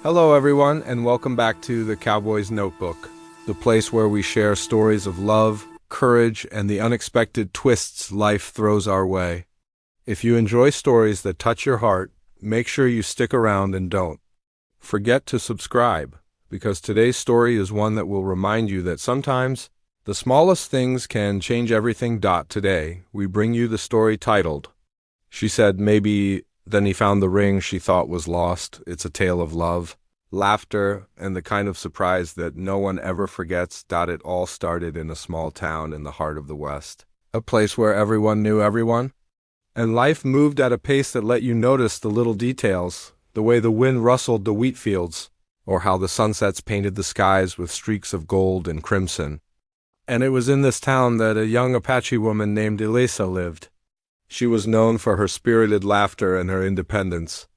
Hello, everyone, and welcome back to the Cowboy's Notebook, the place where we share stories of love, courage, and the unexpected twists life throws our way. If you enjoy stories that touch your heart, make sure you stick around and don't forget to subscribe, because today's story is one that will remind you that sometimes the smallest things can change everything. Today, we bring you the story titled, She Said Maybe. Then he found the ring she thought was lost. It's a tale of love, laughter, and the kind of surprise that no one ever forgets. It all started in a small town in the heart of the West, a place where everyone knew everyone, and life moved at a pace that let you notice the little details, the way the wind rustled the wheat fields, or how the sunsets painted the skies with streaks of gold and crimson. And it was in this town that a young Apache woman named Eliza lived. She was known for her spirited laughter and her independence.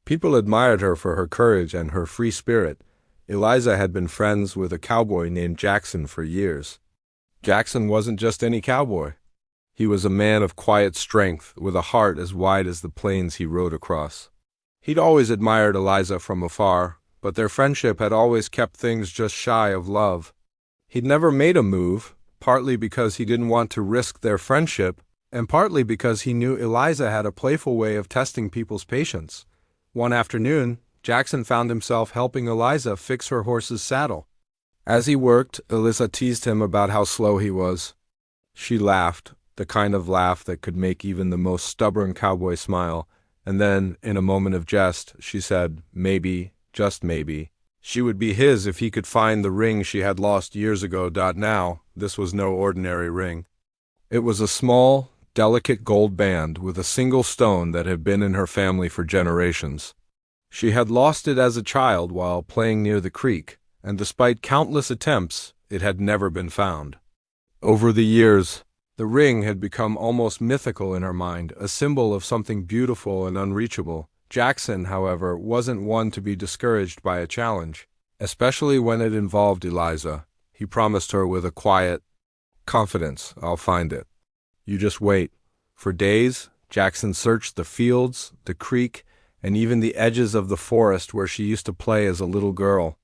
People admired her for her courage and her free spirit. Eliza had been friends with a cowboy named Jackson for years. Jackson wasn't just any cowboy. He was a man of quiet strength, with a heart as wide as the plains he rode across. He'd always admired Eliza from afar, but their friendship had always kept things just shy of love. He'd never made a move, partly because he didn't want to risk their friendship, and partly because he knew Eliza had a playful way of testing people's patience. One afternoon, Jackson found himself helping Eliza fix her horse's saddle. As he worked, Eliza teased him about how slow he was. She laughed, the kind of laugh that could make even the most stubborn cowboy smile, and then, in a moment of jest, she said, maybe, just maybe, she would be his if he could find the ring she had lost years ago. Now, this was no ordinary ring. It was a small, delicate gold band with a single stone that had been in her family for generations. She had lost it as a child while playing near the creek, and despite countless attempts, it had never been found. Over the years, the ring had become almost mythical in her mind, a symbol of something beautiful and unreachable. Jackson, however, wasn't one to be discouraged by a challenge, especially when it involved Eliza. He promised her with a quiet confidence, I'll find it. You just wait. For days, Jackson searched the fields, the creek, and even the edges of the forest where she used to play as a little girl.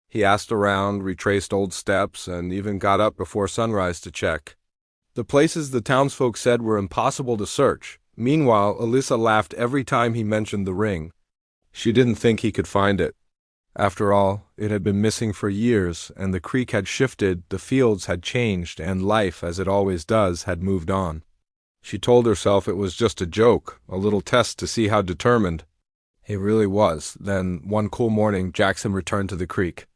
He asked around, retraced old steps, and even got up before sunrise to check the places the townsfolk said were impossible to search. Meanwhile, Eliza laughed every time he mentioned the ring. She didn't think he could find it. After all, it had been missing for years, and the creek had shifted, the fields had changed, and life, as it always does, had moved on. She told herself it was just a joke, a little test to see how determined he really was. Then, one cool morning, Jackson returned to the creek.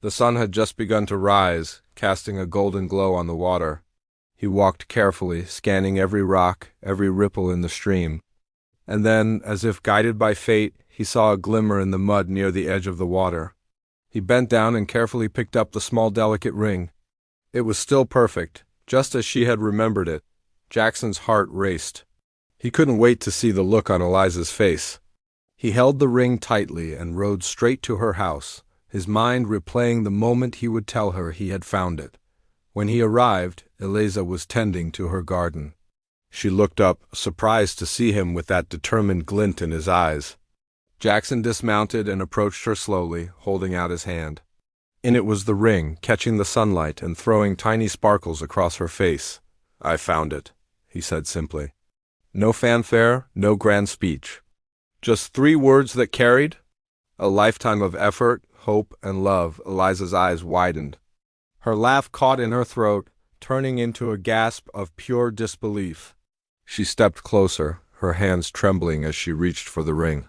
The sun had just begun to rise, casting a golden glow on the water. He walked carefully, scanning every rock, every ripple in the stream. And then, as if guided by fate, he saw a glimmer in the mud near the edge of the water. He bent down and carefully picked up the small, delicate ring. It was still perfect, just as she had remembered it. Jackson's heart raced. He couldn't wait to see the look on Eliza's face. He held the ring tightly and rode straight to her house, his mind replaying the moment he would tell her he had found it. When he arrived, Eliza was tending to her garden. She looked up, surprised to see him with that determined glint in his eyes. Jackson dismounted and approached her slowly, holding out his hand. In it was the ring, catching the sunlight and throwing tiny sparkles across her face. I found it, he said simply. No fanfare, no grand speech. Just 3 words that carried a lifetime of effort, hope, and love. Eliza's eyes widened. Her laugh caught in her throat, turning into a gasp of pure disbelief. She stepped closer, her hands trembling as she reached for the ring.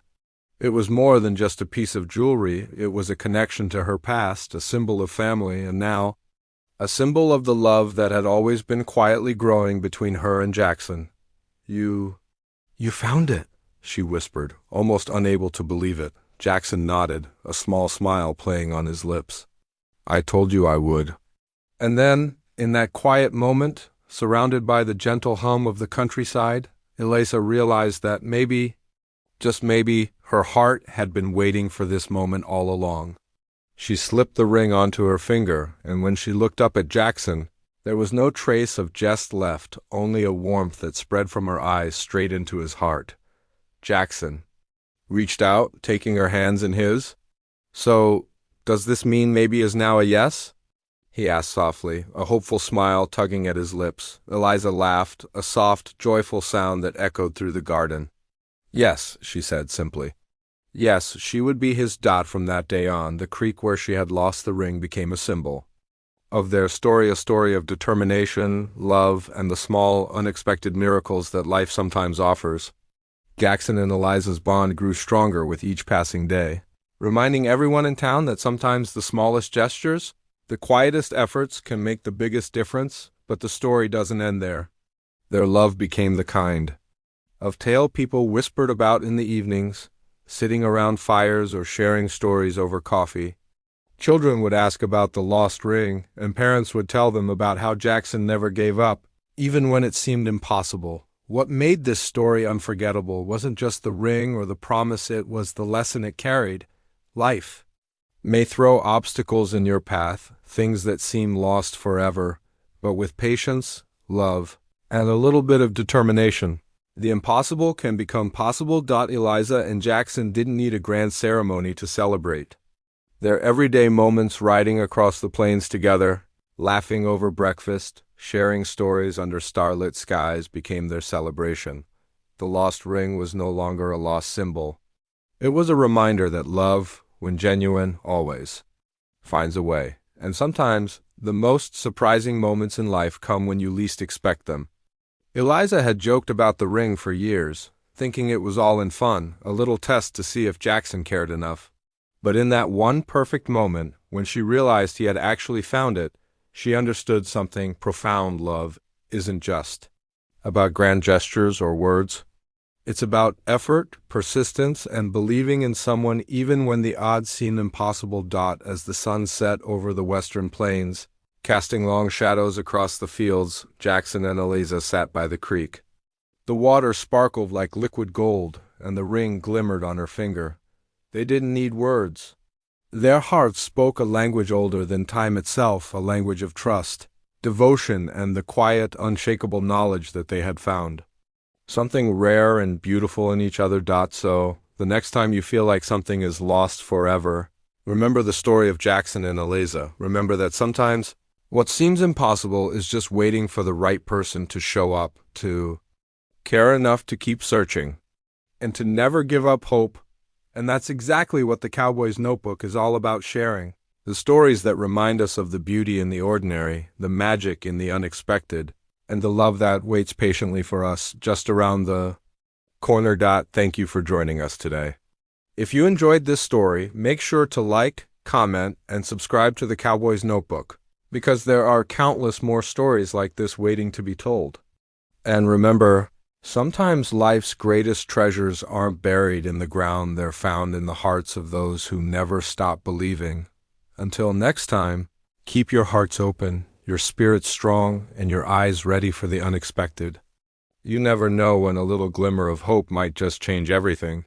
It was more than just a piece of jewelry. It was a connection to her past, a symbol of family, and now, a symbol of the love that had always been quietly growing between her and Jackson. You found it, she whispered, almost unable to believe it. Jackson nodded, a small smile playing on his lips. I told you I would. And then, in that quiet moment, surrounded by the gentle hum of the countryside, Eliza realized that maybe, just maybe, her heart had been waiting for this moment all along. She slipped the ring onto her finger, and when she looked up at Jackson, there was no trace of jest left, only a warmth that spread from her eyes straight into his heart. Jackson reached out, taking her hands in his. So, does this mean maybe is now a yes? He asked softly, a hopeful smile tugging at his lips. Eliza laughed, a soft, joyful sound that echoed through the garden. Yes, she said simply. Yes, she would be his dot from that day on. The creek where she had lost the ring became a symbol of their story, a story of determination, love, and the small, unexpected miracles that life sometimes offers. Jackson and Eliza's bond grew stronger with each passing day, reminding everyone in town that sometimes the smallest gestures, the quietest efforts can make the biggest difference, but the story doesn't end there. Their love became the kind of tale people whispered about in the evenings, sitting around fires or sharing stories over coffee. Children would ask about the lost ring, and parents would tell them about how Jackson never gave up, even when it seemed impossible. What made this story unforgettable wasn't just the ring or the promise, it was the lesson it carried. Life may throw obstacles in your path, things that seem lost forever, but with patience, love, and a little bit of determination, the impossible can become possible. Eliza and Jackson didn't need a grand ceremony to celebrate. Their everyday moments riding across the plains together, laughing over breakfast, sharing stories under starlit skies became their celebration. The lost ring was no longer a lost symbol. It was a reminder that love, when genuine, always finds a way. And sometimes, the most surprising moments in life come when you least expect them. Eliza had joked about the ring for years, thinking it was all in fun, a little test to see if Jackson cared enough. But in that one perfect moment, when she realized he had actually found it, she understood something profound. Love isn't just about grand gestures or words. It's about effort, persistence, and believing in someone even when the odds seem impossible. As the sun set over the western plains, casting long shadows across the fields, Jackson and Eliza sat by the creek. The water sparkled like liquid gold, and the ring glimmered on her finger. They didn't need words. Their hearts spoke a language older than time itself, a language of trust, devotion, and the quiet, unshakable knowledge that they had found something rare and beautiful in each other. So, the next time you feel like something is lost forever, remember the story of Jackson and Eliza. Remember that sometimes what seems impossible is just waiting for the right person to show up, to care enough to keep searching, and to never give up hope. And that's exactly what the Cowboy's Notebook is all about, sharing the stories that remind us of the beauty in the ordinary, the magic in the unexpected, and the love that waits patiently for us just around the corner. Thank you for joining us today. If you enjoyed this story, make sure to like, comment, and subscribe to the Cowboy's Notebook, because there are countless more stories like this waiting to be told. And remember, sometimes life's greatest treasures aren't buried in the ground, they're found in the hearts of those who never stop believing. Until next time, keep your hearts open, your spirits strong, and your eyes ready for the unexpected. You never know when a little glimmer of hope might just change everything.